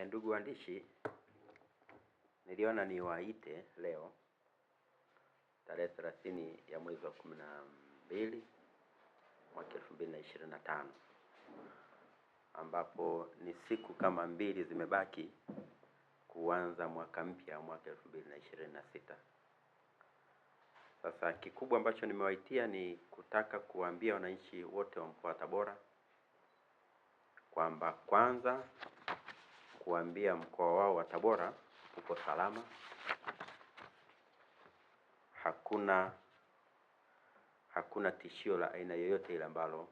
Ndugu waandishi, niliona niwaite leo tarehe 30 ya mwezi wa 12 mwaka 2025, ambapo ni siku kama mbili zimebaki kuanza mwaka mpya mwaka 2026. Sasa kikubwa ambacho nimewaitia ni kutaka kuambia wananchi wote wa mkoa wa Tabora kwamba kwanza kuambia mkoa wao wa Tabora uko salama. Hakuna tishio la aina yoyote ile ambalo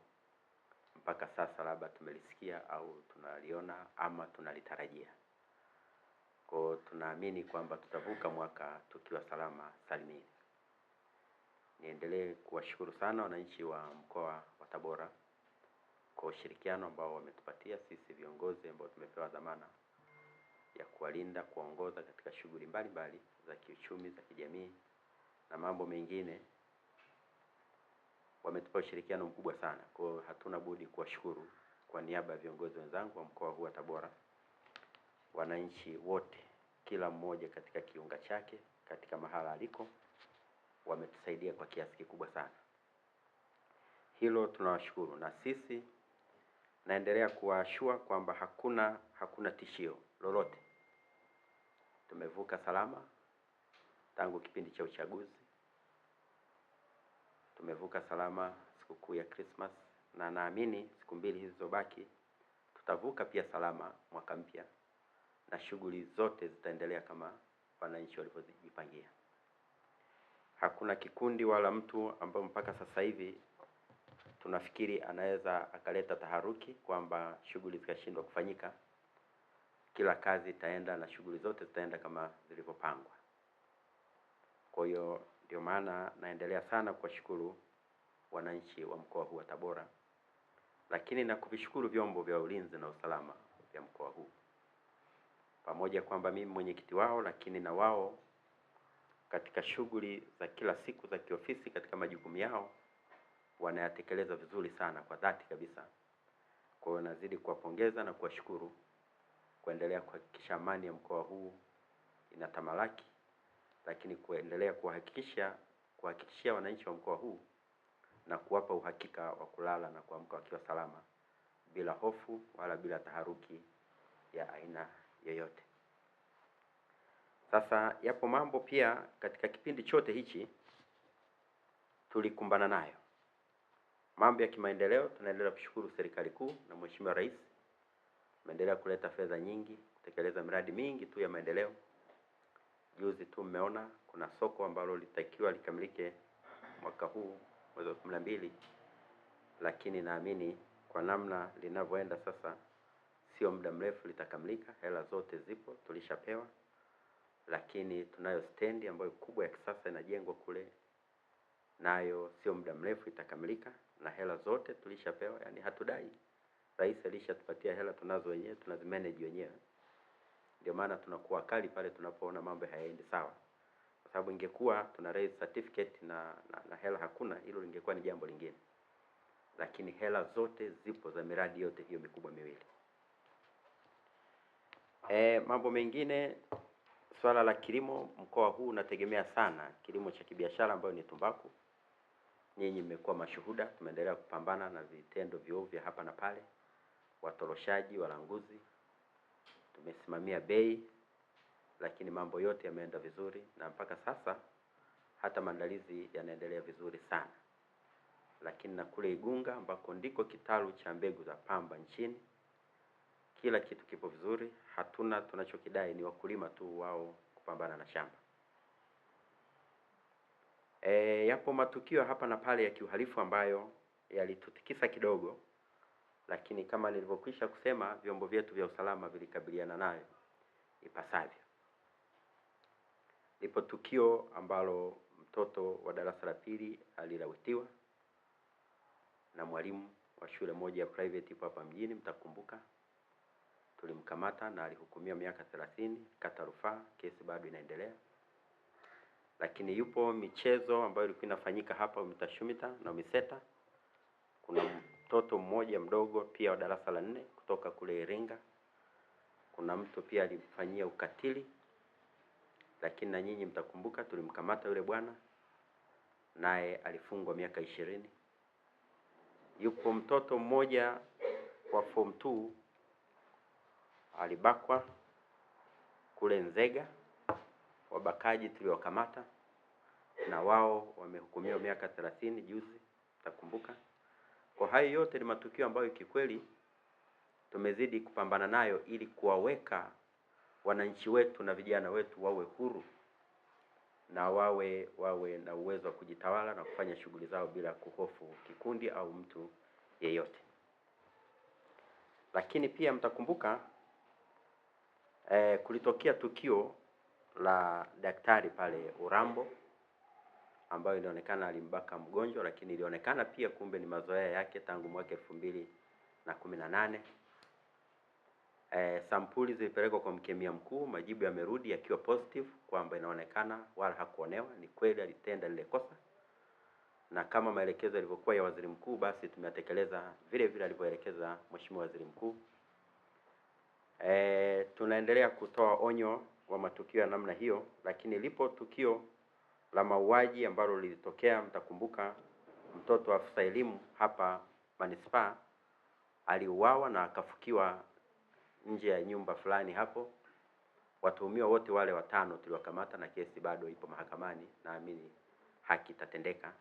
mpaka sasa labda tumelisikia au tunaliona ama tunalitarajia. Kwa tunaamini kwamba tutavuka mwaka tukiwa salama salimini. Niendelee kuwashukuru sana wananchi wa mkoa wa Tabora kwa ushirikiano ambao wametupatia sisi viongozi ambao tumepewa dhamana ya kuwalinda, kuongoza katika shughuli mbalimbali za kiuchumi, za kijamii na mambo mengine. Wametupa ushirikiano mkubwa sana. Kwa hatuna budi kuwashukuru kwa niaba ya viongozi wenzangu wa mkoa huu wa Tabora. Wananchi wote, kila mmoja katika kiunga chake, katika mahala aliko, wametusaidia kwa kiasi kikubwa sana. Hilo tunawashukuru, na sisi naendelea kuwaashua kwamba hakuna tishio lolote. Tumevuka salama tangu kipindi cha uchaguzi. Tumevuka salama sikukuu ya Christmas, na naamini siku mbili hizo baki tutavuka pia salama mwaka mpya, na shughuli zote zitaendelea kama wananchi walivyojipangia. Hakuna kikundi wala mtu ambao mpaka sasa hivi tunafikiri anaweza akaleta taharuki kwamba shughuli zikashindwa kufanyika. Kila kazi itaenda na shughuli zote zitaenda kama zilivyopangwa. Kwa hiyo ndio maana naendelea sana kuwashukuru wananchi wa mkoa huu wa Tabora, lakini na kuvishukuru vyombo vya ulinzi na usalama vya mkoa huu. Pamoja kwamba mimi mwenyekiti wao, lakini na wao katika shughuli za kila siku za kiofisi katika majukumu yao wanayatekeleza vizuri sana kwa dhati kabisa. Kwa hiyo nazidi kuwapongeza na kuwashukuru kuendelea kuhakikisha amani ya mkoa huu inatamalaki, lakini kuendelea kuhakikishia wananchi wa mkoa huu na kuwapa uhakika wa kulala na kuamka wakiwa salama bila hofu wala bila taharuki ya aina yoyote. Sasa yapo mambo pia katika kipindi chote hichi tulikumbana nayo. Mambo ya kimaendeleo, tunaendelea kushukuru serikali kuu na Mheshimiwa Rais. Ameendelea kuleta fedha nyingi, kutekeleza miradi mingi tu ya maendeleo. Juzi tu mmeona kuna soko ambalo litakiwa likamilike mwaka huu mwezi wa 12, lakini naamini kwa namna linavyoenda sasa sio muda mrefu litakamilika. Hela zote zipo, tulishapewa. Lakini tunayo stendi ambayo kubwa ya kisasa inajengwa kule, nayo sio muda mrefu itakamilika na hela zote tulishapewa. Yani hatudai, Rais alishatupatia hela, tunazo wenyewe, tunazimanage wenyewe. Ndio maana tunakuwa kali pale tunapoona mambo hayaendi sawa. Kwa sababu ingekuwa tuna raise certificate na hela hakuna, hilo lingekuwa ni jambo lingine. Lakini hela zote zipo za miradi yote hiyo mikubwa miwili. Mambo mengine, swala la kilimo, mkoa huu unategemea sana kilimo cha kibiashara ambayo ni tumbaku. Nyinyi mmekuwa mashuhuda, tumeendelea kupambana na vitendo viovu vya hapa na pale, watoroshaji, walanguzi. Tumesimamia bei, lakini mambo yote yameenda vizuri, na mpaka sasa hata maandalizi yanaendelea vizuri sana. Lakini na kule Igunga ambako ndiko kitalu cha mbegu za pamba nchini, kila kitu kipo vizuri. Hatuna tunachokidai, ni wakulima tu wao kupambana na shamba. Yapo matukio hapa na pale ya kiuhalifu ambayo yalitutikisa kidogo, lakini kama nilivyokwisha kusema, vyombo vyetu vya usalama vilikabiliana nayo ipasavyo. Lipo tukio ambalo mtoto wa darasa la pili alilawitiwa na mwalimu wa shule moja ya private hapa mjini, mtakumbuka. Tulimkamata na alihukumiwa miaka 30, kata rufaa, kesi bado inaendelea. Lakini yupo michezo ambayo ilikuwa inafanyika hapa Mtashumita na Miseta. Kuna mtoto mmoja mdogo pia wa darasa la 4 kutoka kule Iringa. kuna mtu pia alifanyia ukatili, lakini na nyinyi mtakumbuka tulimkamata yule bwana, naye alifungwa miaka 20. Yupo mtoto mmoja wa form 2 alibakwa kule Nzega, wabakaji tuliokamata, na wao wamehukumiwa miaka 30 juzi, mtakumbuka. Kwa hayo yote ni matukio ambayo kikweli tumezidi kupambana nayo ili kuwaweka wananchi wetu na vijana wetu wawe huru na wawe na uwezo wa kujitawala na kufanya shughuli zao bila kuhofu kikundi au mtu yeyote. Lakini pia mtakumbuka kulitokea tukio la daktari pale Urambo ambayo ilionekana alimbaka mgonjwa, lakini ilionekana pia kumbe ni mazoea yake tangu mwaka 2018. Sampuli zilipelekwa kwa mkemia mkuu, majibu yamerudi yakiwa positive kwamba inaonekana wala hakuonewa, ni kweli alitenda lile kosa. Na kama maelekezo yalivyokuwa ya waziri mkuu, basi tumetekeleza vile vile alivyoelekeza Mheshimiwa Waziri Mkuu. Tunaendelea kutoa onyo wa matukio ya namna hiyo, lakini lipo tukio la mauaji ambalo lilitokea, mtakumbuka mtoto wa afisa elimu hapa Manispaa aliuawa na akafukiwa nje ya nyumba fulani hapo. Watuhumiwa wote wale 5 tuliwakamata na kesi bado ipo mahakamani, naamini haki itatendeka.